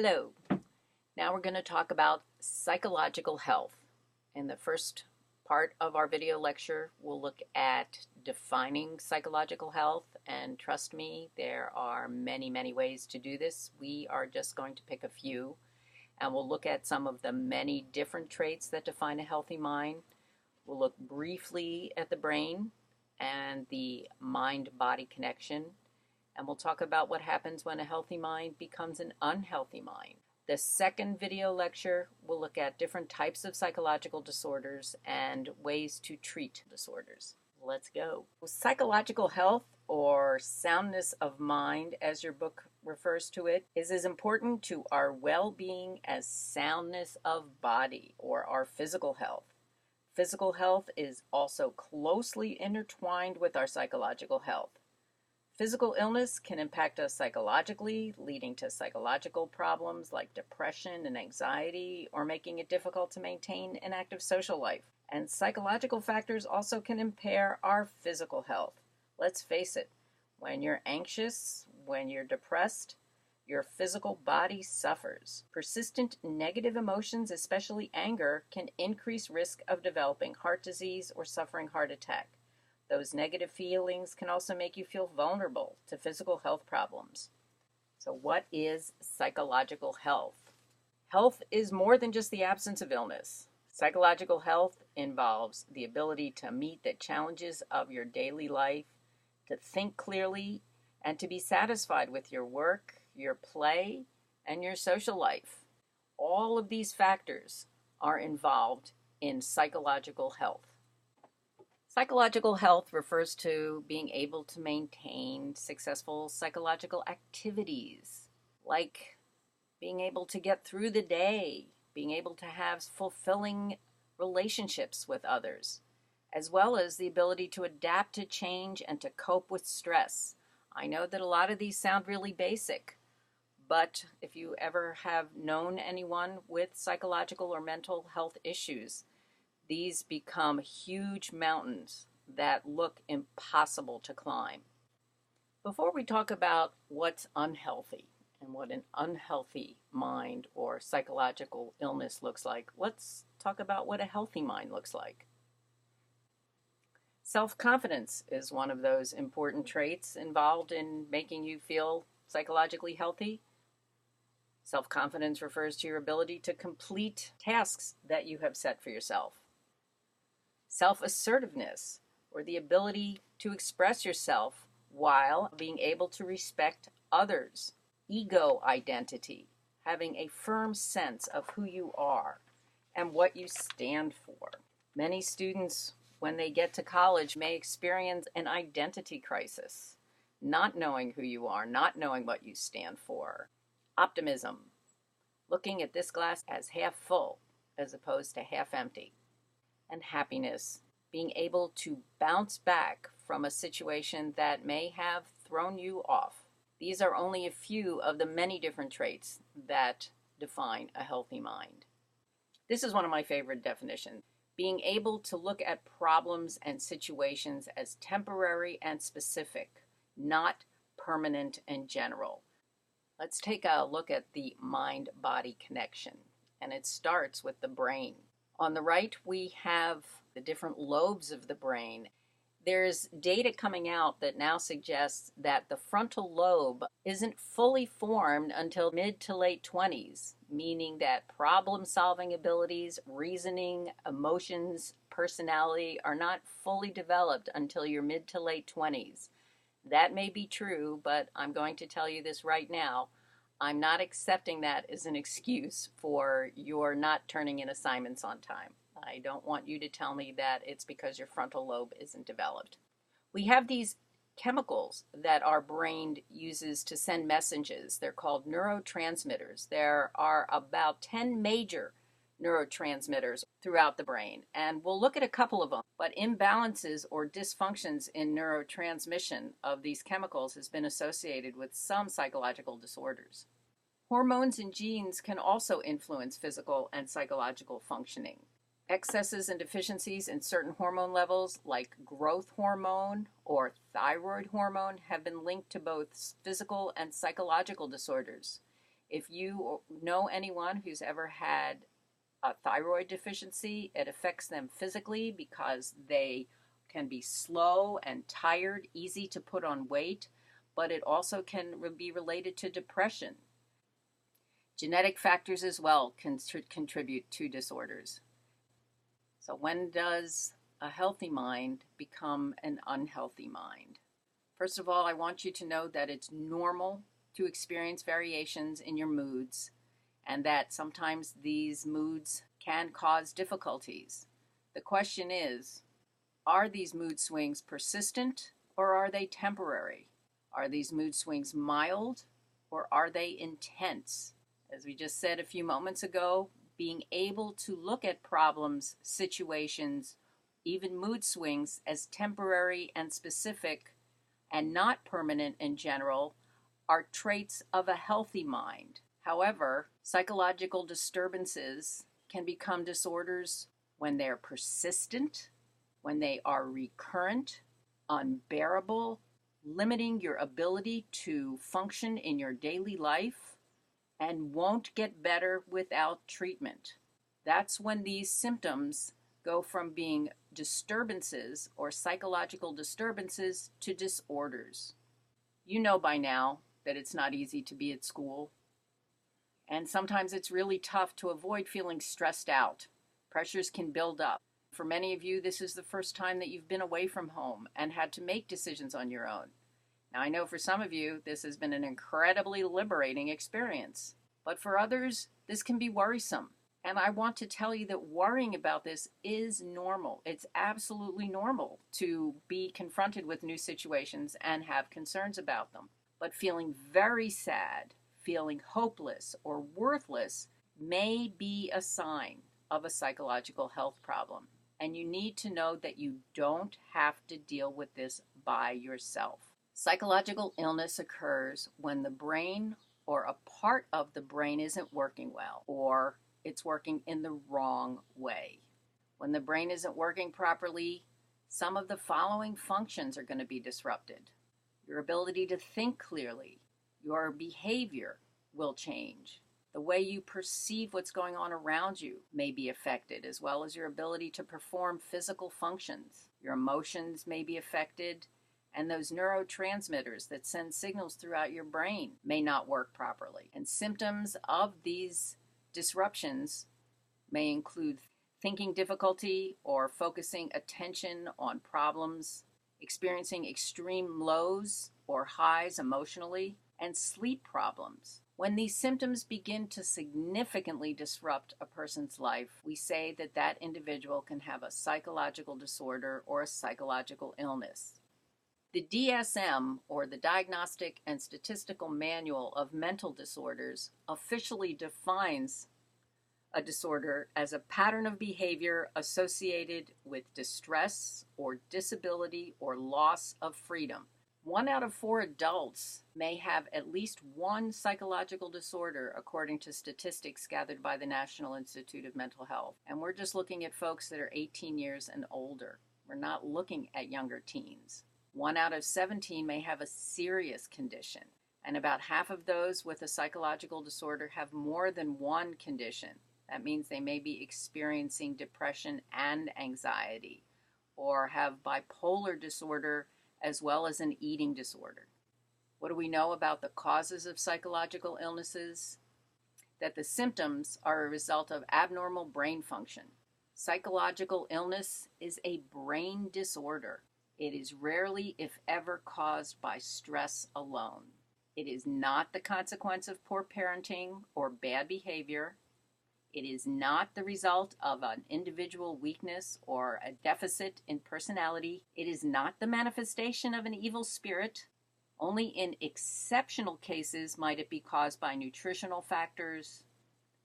Hello. Now we're going to talk about psychological health. In the first part of our video lecture, we'll look at defining psychological health, and trust me, there are many, many ways to do this. We are just going to pick a few, and we'll look at some of the many different traits that define a healthy mind. We'll look briefly at the brain and the mind-body connection, and we'll talk about what happens when a healthy mind becomes an unhealthy mind. The second video lecture will look at different types of psychological disorders and ways to treat disorders. Let's go. Psychological health, or soundness of mind, as your book refers to it, is as important to our well-being as soundness of body or our physical health. Physical health is also closely intertwined with our psychological health. Physical illness can impact us psychologically, leading to psychological problems like depression and anxiety, or making it difficult to maintain an active social life. And psychological factors also can impair our physical health. Let's face it, when you're anxious, when you're depressed, your physical body suffers. Persistent negative emotions, especially anger, can increase risk of developing heart disease or suffering heart attack. Those negative feelings can also make you feel vulnerable to physical health problems. So what is psychological health? Health is more than just the absence of illness. Psychological health involves the ability to meet the challenges of your daily life, to think clearly, and to be satisfied with your work, your play, and your social life. All of these factors are involved in psychological health. Psychological health refers to being able to maintain successful psychological activities, like being able to get through the day, being able to have fulfilling relationships with others, as well as the ability to adapt to change and to cope with stress. I know that a lot of these sound really basic, but if you ever have known anyone with psychological or mental health issues, these become huge mountains that look impossible to climb. Before we talk about what's unhealthy and what an unhealthy mind or psychological illness looks like, let's talk about what a healthy mind looks like. Self-confidence is one of those important traits involved in making you feel psychologically healthy. Self-confidence refers to your ability to complete tasks that you have set for yourself. Self-assertiveness, or the ability to express yourself while being able to respect others. Ego identity, having a firm sense of who you are and what you stand for. Many students, when they get to college, may experience an identity crisis, not knowing who you are, not knowing what you stand for. Optimism, looking at this glass as half full as opposed to half empty. And happiness, being able to bounce back from a situation that may have thrown you off. These are only a few of the many different traits that define a healthy mind. This is one of my favorite definitions. Being able to look at problems and situations as temporary and specific, not permanent and general. Let's take a look at the mind-body connection, and it starts with the brain. On the right, we have the different lobes of the brain. There's data coming out that now suggests that the frontal lobe isn't fully formed until mid to late 20s, meaning that problem-solving abilities, reasoning, emotions, personality are not fully developed until your mid to late 20s. That may be true, but I'm going to tell you this right now. I'm not accepting that as an excuse for your not turning in assignments on time. I don't want you to tell me that it's because your frontal lobe isn't developed. We have these chemicals that our brain uses to send messages. They're called neurotransmitters. There are about 10 major neurotransmitters throughout the brain, and we'll look at a couple of them. But imbalances or dysfunctions in neurotransmission of these chemicals has been associated with some psychological disorders. Hormones and genes can also influence physical and psychological functioning. Excesses and deficiencies in certain hormone levels, like growth hormone or thyroid hormone, have been linked to both physical and psychological disorders. If you know anyone who's ever had a thyroid deficiency, it affects them physically because they can be slow and tired, easy to put on weight, but it also can be related to depression. Genetic factors as well can contribute to disorders. So when does a healthy mind become an unhealthy mind? First of all, I want you to know that it's normal to experience variations in your moods, and that sometimes these moods can cause difficulties. The question is, are these mood swings persistent or are they temporary? Are these mood swings mild or are they intense? As we just said a few moments ago, being able to look at problems, situations, even mood swings as temporary and specific and not permanent in general are traits of a healthy mind. However, psychological disturbances can become disorders when they're persistent, when they are recurrent, unbearable, limiting your ability to function in your daily life, and won't get better without treatment. That's when these symptoms go from being disturbances or psychological disturbances to disorders. You know by now that it's not easy to be at school, and sometimes it's really tough to avoid feeling stressed out. Pressures can build up. For many of you, this is the first time that you've been away from home and had to make decisions on your own. Now, I know for some of you, this has been an incredibly liberating experience. But for others, this can be worrisome. And I want to tell you that worrying about this is normal. It's absolutely normal to be confronted with new situations and have concerns about them. But feeling very sad, feeling hopeless or worthless may be a sign of a psychological health problem. And you need to know that you don't have to deal with this by yourself. Psychological illness occurs when the brain or a part of the brain isn't working well, or it's working in the wrong way. When the brain isn't working properly, some of the following functions are going to be disrupted. Your ability to think clearly, your behavior will change. The way you perceive what's going on around you may be affected, as well as your ability to perform physical functions. Your emotions may be affected, and those neurotransmitters that send signals throughout your brain may not work properly. And symptoms of these disruptions may include thinking difficulty or focusing attention on problems, experiencing extreme lows or highs emotionally, and sleep problems. When these symptoms begin to significantly disrupt a person's life, we say that that individual can have a psychological disorder or a psychological illness. The DSM, or the Diagnostic and Statistical Manual of Mental Disorders, officially defines a disorder as a pattern of behavior associated with distress or disability or loss of freedom. 1 out of 4 adults may have at least one psychological disorder, according to statistics gathered by the National Institute of Mental Health. And we're just looking at folks that are 18 years and older. We're not looking at younger teens. 1 out of 17 may have a serious condition, and about half of those with a psychological disorder have more than one condition. That means they may be experiencing depression and anxiety, or have bipolar disorder as well as an eating disorder. What do we know about the causes of psychological illnesses? That the symptoms are a result of abnormal brain function. Psychological illness is a brain disorder. It is rarely, if ever, caused by stress alone. It is not the consequence of poor parenting or bad behavior. It is not the result of an individual weakness or a deficit in personality. It is not the manifestation of an evil spirit. Only in exceptional cases might it be caused by nutritional factors,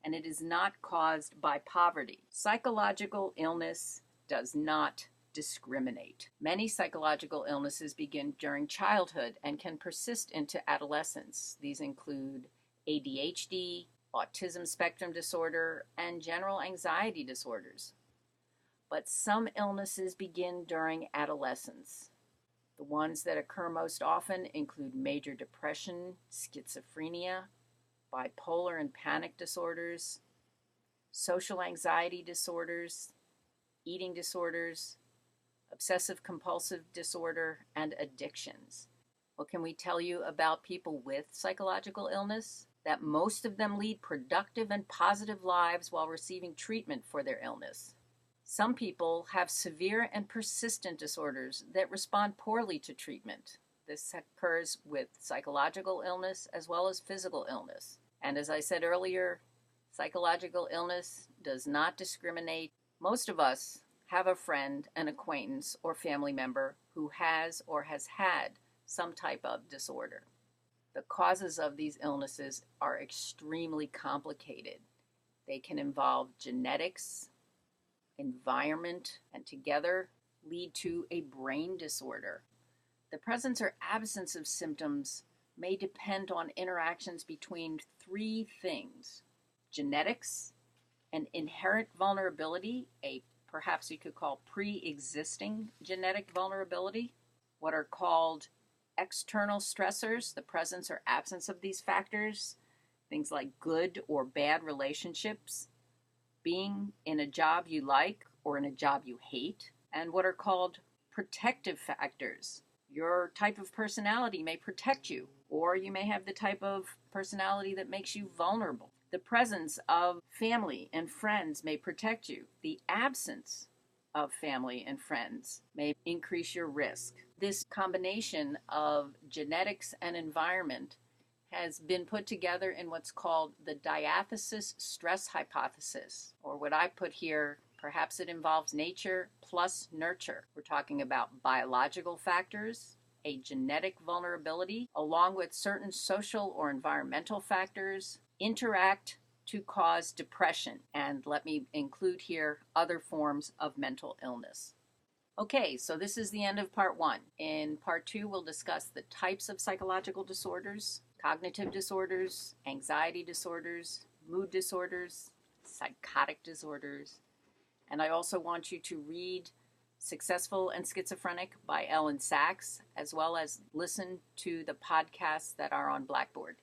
and it is not caused by poverty. Psychological illness does not discriminate. Many psychological illnesses begin during childhood and can persist into adolescence. These include ADHD, autism spectrum disorder, and general anxiety disorders. But some illnesses begin during adolescence. The ones that occur most often include major depression, schizophrenia, bipolar and panic disorders, social anxiety disorders, eating disorders, obsessive compulsive disorder, and addictions. What can we tell you about people with psychological illness? That most of them lead productive and positive lives while receiving treatment for their illness. Some people have severe and persistent disorders that respond poorly to treatment. This occurs with psychological illness as well as physical illness. And as I said earlier, psychological illness does not discriminate. Most of us have a friend, an acquaintance, or family member who has or has had some type of disorder. The causes of these illnesses are extremely complicated. They can involve genetics, environment, and together lead to a brain disorder. The presence or absence of symptoms may depend on interactions between three things: genetics, an inherent vulnerability, perhaps you could call pre-existing genetic vulnerability, what are called external stressors, the presence or absence of these factors, things like good or bad relationships, being in a job you like or in a job you hate, and what are called protective factors. Your type of personality may protect you, or you may have the type of personality that makes you vulnerable. The presence of family and friends may protect you. The absence of family and friends may increase your risk. This combination of genetics and environment has been put together in what's called the diathesis stress hypothesis, or what I put here, perhaps it involves nature plus nurture. We're talking about biological factors, a genetic vulnerability, along with certain social or environmental factors, interact to cause depression. And let me include here other forms of mental illness. Okay, so this is the end of part 1. In part 2, we'll discuss the types of psychological disorders, cognitive disorders, anxiety disorders, mood disorders, psychotic disorders. And I also want you to read Successful and Schizophrenic by Ellen Sachs, as well as listen to the podcasts that are on Blackboard.